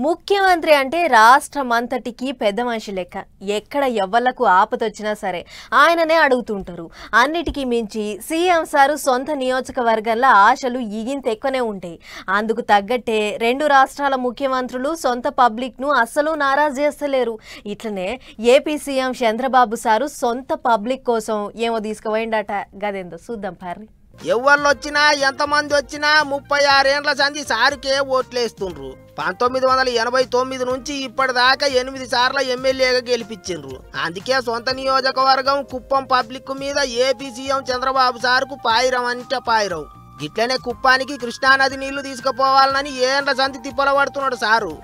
ముఖ్యమంత్రి అంటే రాష్ట్రమంతటికి పెద్ద మనిషి లెక్క. ఎక్కడ ఎవ్వలకు ఆపదొచ్చినా సరే ఆయననే అడుగుతుంటారు. అన్నిటికీ మించి సీఎం సారు సొంత నియోజకవర్గంలో ఆశలు ఈగింత ఎక్కువనే ఉంటాయి. అందుకు తగ్గట్టే రెండు రాష్ట్రాల ముఖ్యమంత్రులు సొంత పబ్లిక్ను అస్సలు నారాజు చేస్తలేరు. ఇట్లనే ఏపీ సీఎం చంద్రబాబు సారు సొంత పబ్లిక్ కోసం ఏమో తీసుకుపోయిండట. గదేందో చూద్దాం పారి. ఎవళ్ళొచ్చినా ఎంతమంది వచ్చినా 36 ఏండ్ల సంధి సారుకే ఓట్లేస్తుండ్రు. 1989 నుంచి ఇప్పటిదాకా 8 సార్లు ఎమ్మెల్యేగా గెలిపించిండ్రు. అందుకే సొంత నియోజకవర్గం కుప్పం పబ్లిక్ మీద ఏపీ సీఎం చంద్రబాబు సారుకు పాయిరం అంటే పాయిరం. గిట్లనే కుప్పానికి కృష్ణానది నీళ్లు తీసుకుపోవాలని ఏండ్ల సంధి తిప్పల పడుతున్నాడు సారు.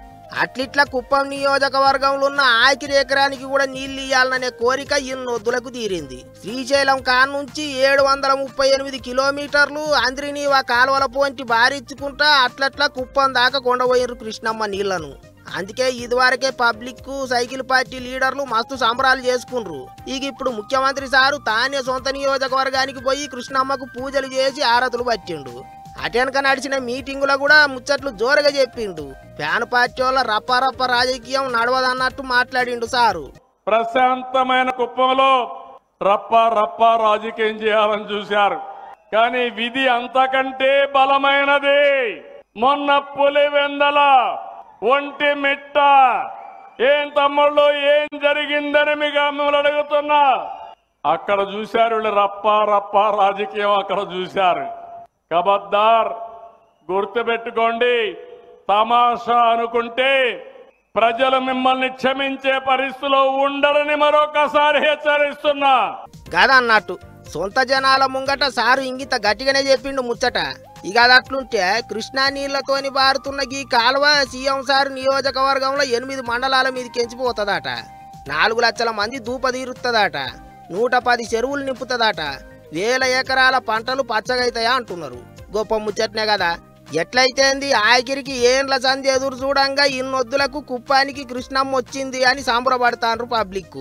అట్లిట్లా కుప్పం నియోజకవర్గంలో ఉన్న ఆఖరి ఎకరానికి కూడా నీళ్లు ఇయ్యాలనే కోరిక ఇన్నొద్దులకు తీరింది. శ్రీశైలం కాన్ నుంచి 738 కిలోమీటర్లు అంద్రినీవా కాలువల పోంటి బారిచ్చుకుంటా అట్లట్లా కుప్పం దాకా కొండపోయినరు కృష్ణమ్మ నీళ్లను. అందుకే ఇదివరకే పబ్లిక్ సైకిల్ పార్టీ లీడర్లు మస్తు సంబరాలు చేసుకుండ్రు. ఇక ఇప్పుడు ముఖ్యమంత్రి సారు తానే సొంత నియోజకవర్గానికి పోయి కృష్ణమ్మకు పూజలు చేసి ఆరతులు పట్టిండు. అటెనక నడిచిన మీటింగులో కూడా ముచ్చట్లు జోరుగా చెప్పిండు. ఫ్యాన్ పార్టీ వాళ్ళ రప్ప రాజకీయం నడవదన్నట్టు మాట్లాడిండు సారు. ప్రశాంతమైన కుప్పంలో రప్ప రాజకీయం చేయాలని చూశారు. కానీ విధి అంతకంటే బలమైనది. మొన్న పులివెందల ఒంటి మిట్ట ఏం తమ్ముళ్ళు ఏం జరిగిందని మిమ్మల్ని అడుగుతున్నా. అక్కడ చూశారు రప్ప రాజకీయం అక్కడ చూశారు. కబద్దార్ గుర్తుపెట్టుకోండి, తమాషా అనుకుంటే ప్రజలు మిమ్మల్ని క్షమించే పరిస్థితిలో ఉండరని మరొకసారి హెచ్చరిస్తున్నా. కాదన్నట్టు సొంత జనాల ముంగట సారు ఇంగిత గట్టిగానే చెప్పిండు ముచ్చట. ఇక అదట్లుంటే కృష్ణా నీళ్లతోని బారుతున్న ఈ కాలువ సీఎం సారు నియోజకవర్గంలో 8 మండలాల మీద కెంచిపోతుందట. 4 లక్షల మంది దూపదీరుతుందట. 110 చెరువులు నింపుతుందట. 1000 ఎకరాల పంటలు పచ్చగైతాయా అంటున్నారు. గొప్ప ముచ్చట్నే కదా. ఎట్లయితేంది ఆఖరికి ఏండ్ల సంధి ఎదురు చూడంగా ఇన్నొద్దులకు కుప్పానికి కృష్ణమ్మ వచ్చింది అని సంబరపడతాండ్రు పబ్లిక్.